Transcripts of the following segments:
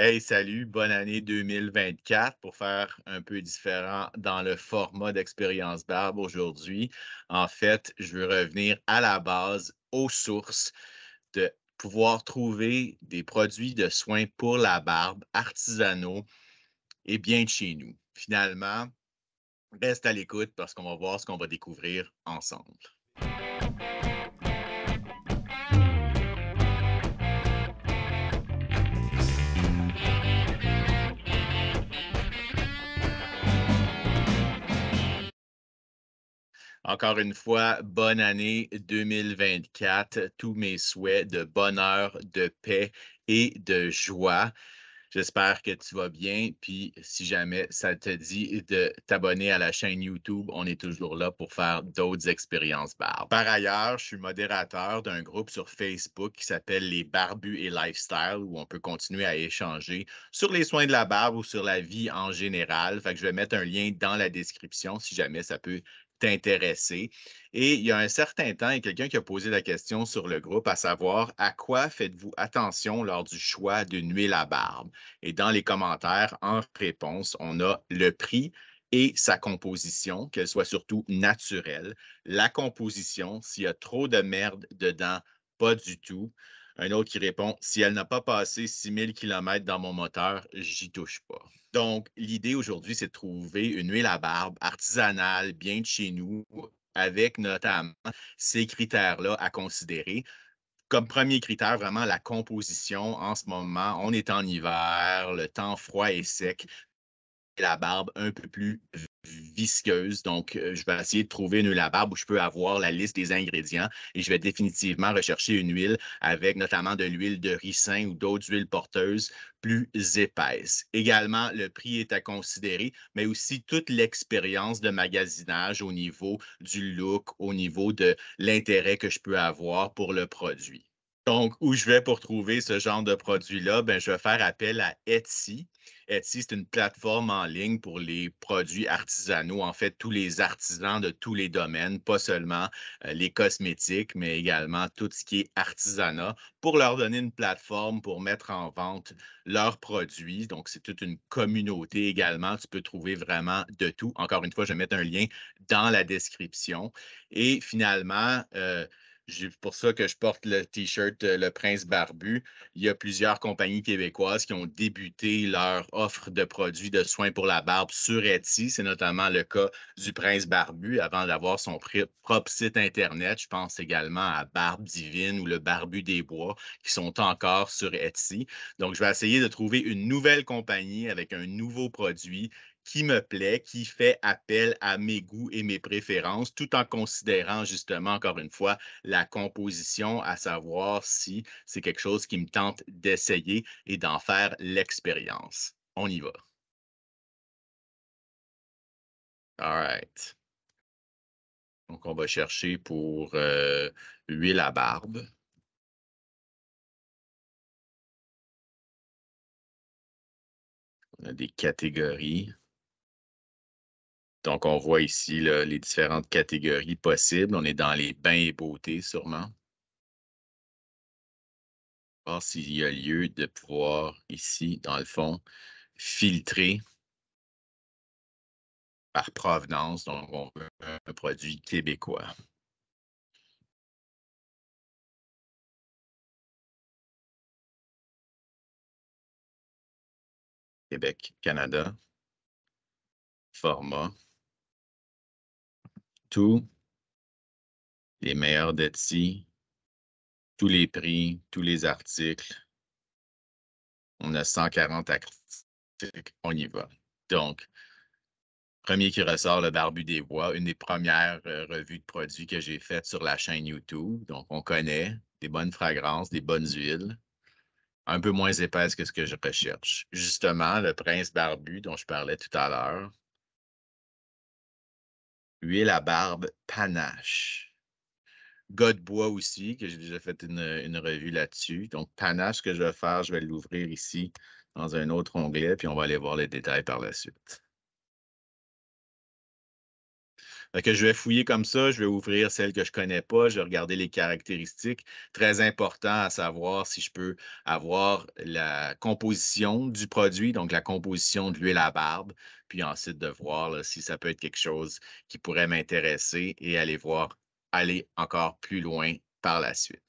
Hey, salut, bonne année 2024 pour faire un peu différent dans le format d'Expérience Barbe aujourd'hui. En fait, je veux revenir à la base, aux sources, de pouvoir trouver des produits de soins pour la barbe artisanaux et bien de chez nous. Finalement, reste à l'écoute parce qu'on va voir ce qu'on va découvrir ensemble. Encore une fois, bonne année 2024. Tous mes souhaits de bonheur, de paix et de joie. J'espère que tu vas bien. Puis, si jamais ça te dit de t'abonner à la chaîne YouTube, on est toujours là pour faire d'autres expériences barbes. Par ailleurs, je suis modérateur d'un groupe sur Facebook qui s'appelle Les Barbus et Lifestyle, où on peut continuer à échanger sur les soins de la barbe ou sur la vie en général. Fait que je vais mettre un lien dans la description si jamais ça peut t'intéresser. Et il y a un certain temps, il y a quelqu'un qui a posé la question sur le groupe, à savoir à quoi faites-vous attention lors du choix d'une huile à barbe? Et dans les commentaires, en réponse, on a le prix et sa composition, qu'elle soit surtout naturelle. La composition, s'il y a trop de merde dedans, pas du tout. Un autre qui répond, si elle n'a pas passé 6000 km dans mon moteur, j'y touche pas. Donc, l'idée aujourd'hui, c'est de trouver une huile à barbe artisanale, bien de chez nous, avec notamment ces critères-là à considérer. Comme premier critère, vraiment la composition en ce moment. On est en hiver, le temps froid et sec, et la barbe un peu plus visqueuse. Donc, je vais essayer de trouver une huile à barbe où je peux avoir la liste des ingrédients et je vais définitivement rechercher une huile avec notamment de l'huile de ricin ou d'autres huiles porteuses plus épaisses. Également, le prix est à considérer, mais aussi toute l'expérience de magasinage au niveau du look, au niveau de l'intérêt que je peux avoir pour le produit. Donc, où je vais pour trouver ce genre de produit-là? Ben, je vais faire appel à Etsy. Etsy, c'est une plateforme en ligne pour les produits artisanaux, en fait, tous les artisans de tous les domaines, pas seulement les cosmétiques, mais également tout ce qui est artisanat, pour leur donner une plateforme pour mettre en vente leurs produits. Donc, c'est toute une communauté également. Tu peux trouver vraiment de tout. Encore une fois, je vais mettre un lien dans la description. Et finalement, c'est pour ça que je porte le T-shirt Le Prince Barbu. Il y a plusieurs compagnies québécoises qui ont débuté leur offre de produits de soins pour la barbe sur Etsy. C'est notamment le cas du Prince Barbu avant d'avoir son propre site Internet. Je pense également à Barbe Divine ou le Barbu des Bois qui sont encore sur Etsy. Donc, je vais essayer de trouver une nouvelle compagnie avec un nouveau produit qui me plaît, qui fait appel à mes goûts et mes préférences, tout en considérant justement, encore une fois, la composition, à savoir si c'est quelque chose qui me tente d'essayer et d'en faire l'expérience. On y va. All right. Donc, on va chercher pour huile à barbe. On a des catégories. Donc, on voit ici là, les différentes catégories possibles. On est dans les bains et beauté, sûrement. Voir s'il y a lieu de pouvoir, ici, dans le fond, filtrer par provenance. Donc, on veut un produit québécois. Québec, Canada, format, tout, les meilleurs d'Etsy, tous les prix, tous les articles. On a 140 articles, on y va. Donc, premier qui ressort, le Barbu des Bois, une des premières revues de produits que j'ai faites sur la chaîne YouTube. Donc, on connaît des bonnes fragrances, des bonnes huiles, un peu moins épaisses que ce que je recherche. Justement, le Prince Barbu dont je parlais tout à l'heure, huile à barbe panache. Gars de bois aussi, que j'ai déjà fait une revue là-dessus. Donc, panache, ce que je vais faire, je vais l'ouvrir ici dans un autre onglet, puis on va aller voir les détails par la suite. Fait que je vais fouiller comme ça, je vais ouvrir celle que je ne connais pas, je vais regarder les caractéristiques. Très important à savoir si je peux avoir la composition du produit, donc la composition de l'huile à barbe, puis ensuite de voir là, si ça peut être quelque chose qui pourrait m'intéresser et aller encore plus loin par la suite.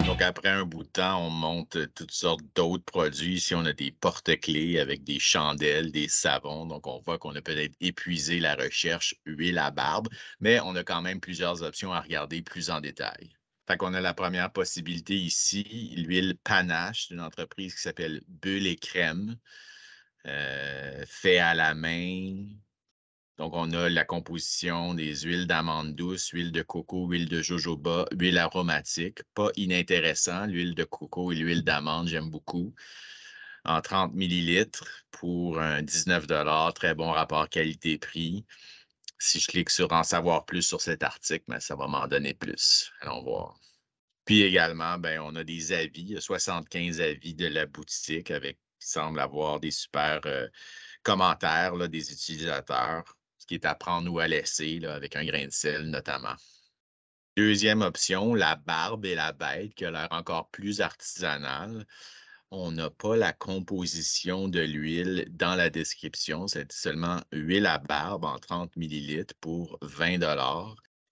Donc, après un bout de temps, on monte toutes sortes d'autres produits. Ici, on a des porte-clés avec des chandelles, des savons. Donc, on voit qu'on a peut-être épuisé la recherche huile à barbe, mais on a quand même plusieurs options à regarder plus en détail. Fait qu'on a la première possibilité ici, l'huile Panache d'une entreprise qui s'appelle Bulle et Crème, fait à la main. Donc, on a la composition des huiles d'amande douce, huile de coco, huile de jojoba, huile aromatique. Pas inintéressant, l'huile de coco et l'huile d'amande, j'aime beaucoup. En 30 millilitres pour un 19 très bon rapport qualité-prix. Si je clique sur en savoir plus sur cet article, ben, ça va m'en donner plus. Allons voir. Puis également, ben, on a des avis, il y a 75 avis de la boutique avec qui semble avoir des super commentaires là, des utilisateurs, ce qui est à prendre ou à laisser là, avec un grain de sel notamment. Deuxième option, la barbe et la bête, qui a l'air encore plus artisanale. On n'a pas la composition de l'huile dans la description. C'est seulement huile à barbe en 30 millilitres pour 20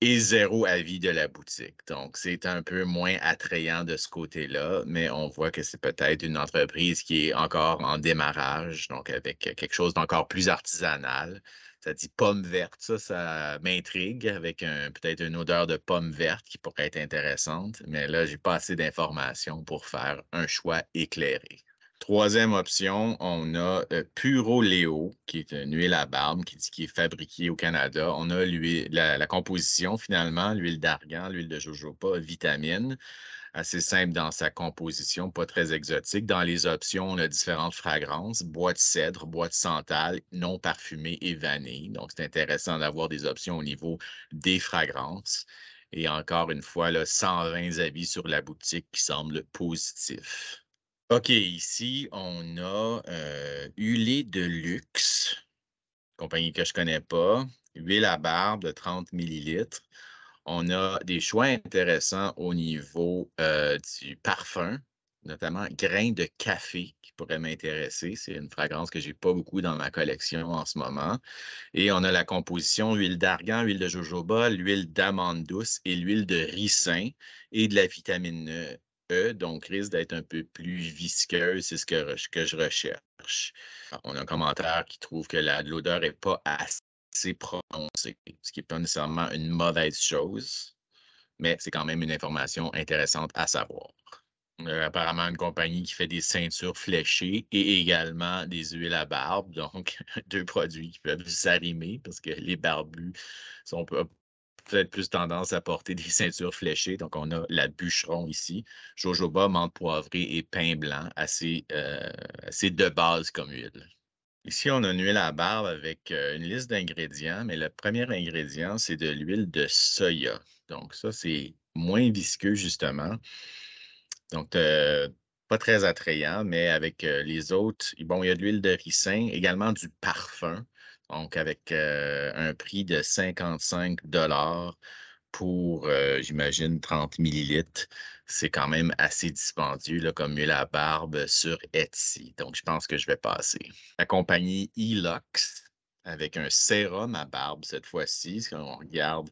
et zéro avis de la boutique. Donc, c'est un peu moins attrayant de ce côté-là, mais on voit que c'est peut-être une entreprise qui est encore en démarrage, donc avec quelque chose d'encore plus artisanal. Ça dit pomme verte, ça m'intrigue avec peut-être une odeur de pomme verte qui pourrait être intéressante, mais là, j'ai pas assez d'informations pour faire un choix éclairé. Troisième option, on a Puro Léo, qui est une huile à barbe qui est fabriquée au Canada. On a la composition finalement, l'huile d'argan, l'huile de jojoba, vitamine, assez simple dans sa composition, pas très exotique. Dans les options, on a différentes fragrances, bois de cèdre, bois de santal, non parfumé et vanille. Donc, c'est intéressant d'avoir des options au niveau des fragrances. Et encore une fois, là, 120 avis sur la boutique qui semblent positifs. OK, ici, on a Hulé de luxe, compagnie que je ne connais pas, huile à barbe de 30 millilitres. On a des choix intéressants au niveau du parfum, notamment grains de café qui pourraient m'intéresser. C'est une fragrance que je n'ai pas beaucoup dans ma collection en ce moment. Et on a la composition huile d'argan, huile de jojoba, l'huile d'amande douce et l'huile de ricin et de la vitamine donc risque d'être un peu plus visqueuse, c'est ce que je recherche. On a un commentaire qui trouve que l'odeur n'est pas assez prononcée, ce qui n'est pas nécessairement une mauvaise chose, mais c'est quand même une information intéressante à savoir. On a apparemment une compagnie qui fait des ceintures fléchées et également des huiles à barbe, donc deux produits qui peuvent s'arrimer parce que les barbus sont peut-être plus tendance à porter des ceintures fléchées. Donc, on a la bûcheron ici, jojoba, menthe poivrée et pain blanc, assez de base comme huile. Ici, on a une huile à barbe avec une liste d'ingrédients, mais le premier ingrédient, c'est de l'huile de soya. Donc, ça, c'est moins visqueux, justement. Donc, pas très attrayant, mais avec les autres, bon, il y a de l'huile de ricin, également du parfum, donc avec un prix de 55 pour, j'imagine, 30 millilitres. C'est quand même assez dispendieux là, comme huile à barbe sur Etsy. Donc, je pense que je vais passer. La compagnie Elox, avec un sérum à barbe cette fois-ci. Si on regarde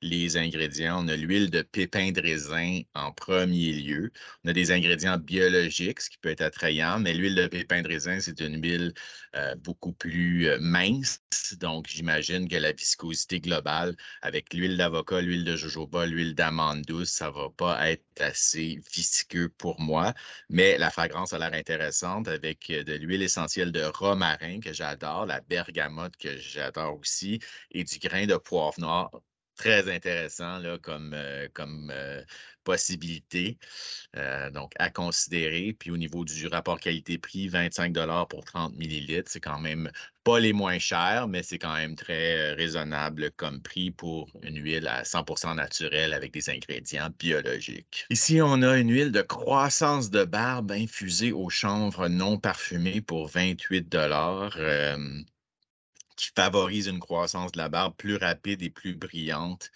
les ingrédients, on a l'huile de pépins de raisin en premier lieu. On a des ingrédients biologiques, ce qui peut être attrayant, mais l'huile de pépins de raisin, c'est une huile beaucoup plus mince. Donc, j'imagine que la viscosité globale avec l'huile d'avocat, l'huile de jojoba, l'huile d'amande douce, ça ne va pas être assez visqueux pour moi. Mais la fragrance a l'air intéressante avec de l'huile essentielle de romarin que j'adore, la bergamote que j'adore aussi, et du grain de poivre noir Très intéressant là, comme possibilité. Donc, à considérer. Puis au niveau du rapport qualité-prix, 25 pour 30 millilitres, c'est quand même pas les moins chers, mais c'est quand même très raisonnable comme prix pour une huile à 100% naturelle avec des ingrédients biologiques. Ici, on a une huile de croissance de barbe infusée au chanvre non parfumé pour 28 qui favorise une croissance de la barbe plus rapide et plus brillante.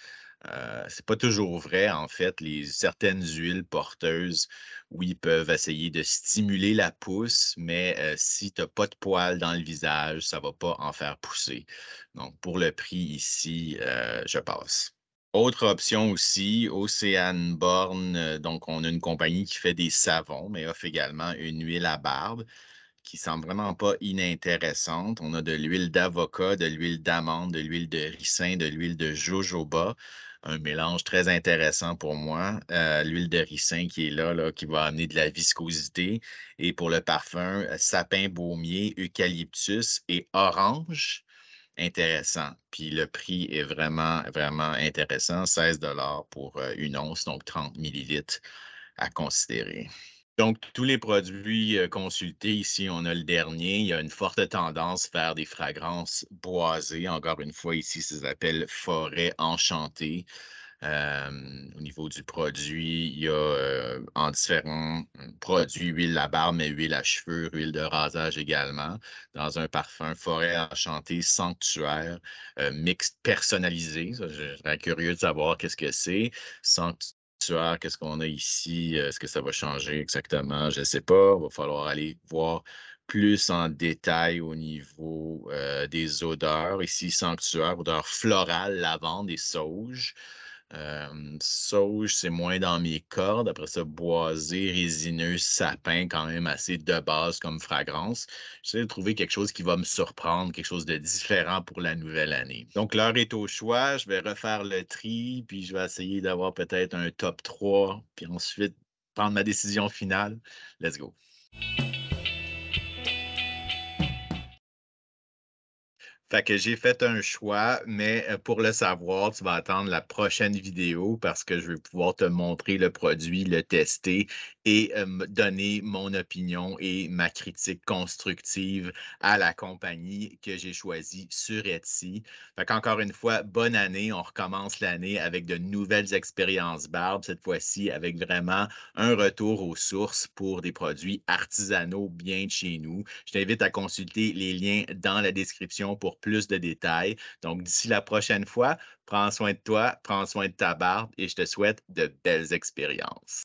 C'est pas toujours vrai, en fait. Certaines huiles porteuses, oui, peuvent essayer de stimuler la pousse, mais si tu n'as pas de poils dans le visage, ça va pas en faire pousser. Donc, pour le prix ici, je passe. Autre option aussi, Océane Born. Donc, on a une compagnie qui fait des savons, mais offre également une huile à barbe qui semble vraiment pas inintéressante. On a de l'huile d'avocat, de l'huile d'amande, de l'huile de ricin, de l'huile de jojoba. Un mélange très intéressant pour moi. L'huile de ricin qui est là, qui va amener de la viscosité. Et pour le parfum, sapin baumier, eucalyptus et orange. Intéressant. Puis le prix est vraiment, vraiment intéressant. 16 pour une once, donc 30 millilitres à considérer. Donc, tous les produits consultés, ici, on a le dernier. Il y a une forte tendance à faire des fragrances boisées. Encore une fois, ici, ça s'appelle Forêt enchantée. Au niveau du produit, il y a en différents produits, huile à barbe, mais huile à cheveux, huile de rasage également, dans un parfum Forêt enchantée sanctuaire, mixte personnalisé. Ça, je serais curieux de savoir qu'est-ce que c'est. Sanctuaire, qu'est-ce qu'on a ici? Est-ce que ça va changer exactement? Je ne sais pas. Il va falloir aller voir plus en détail au niveau des odeurs. Ici, sanctuaire, odeur florale, lavande et sauge. Sauge, c'est moins dans mes cordes. Après ça, boisé, résineux, sapin, quand même assez de base comme fragrance. J'essaie de trouver quelque chose qui va me surprendre, quelque chose de différent pour la nouvelle année. Donc, l'heure est au choix. Je vais refaire le tri, puis je vais essayer d'avoir peut-être un top 3, puis ensuite prendre ma décision finale. Let's go. Fait que j'ai fait un choix, mais pour le savoir, tu vas attendre la prochaine vidéo parce que je vais pouvoir te montrer le produit, le tester et me donner mon opinion et ma critique constructive à la compagnie que j'ai choisie sur Etsy. Fait qu'encore une fois, bonne année. On recommence l'année avec de nouvelles expériences barbe, cette fois-ci avec vraiment un retour aux sources pour des produits artisanaux bien de chez nous. Je t'invite à consulter les liens dans la description pour plus de détails. Donc, d'ici la prochaine fois, prends soin de toi, prends soin de ta barbe et je te souhaite de belles expériences.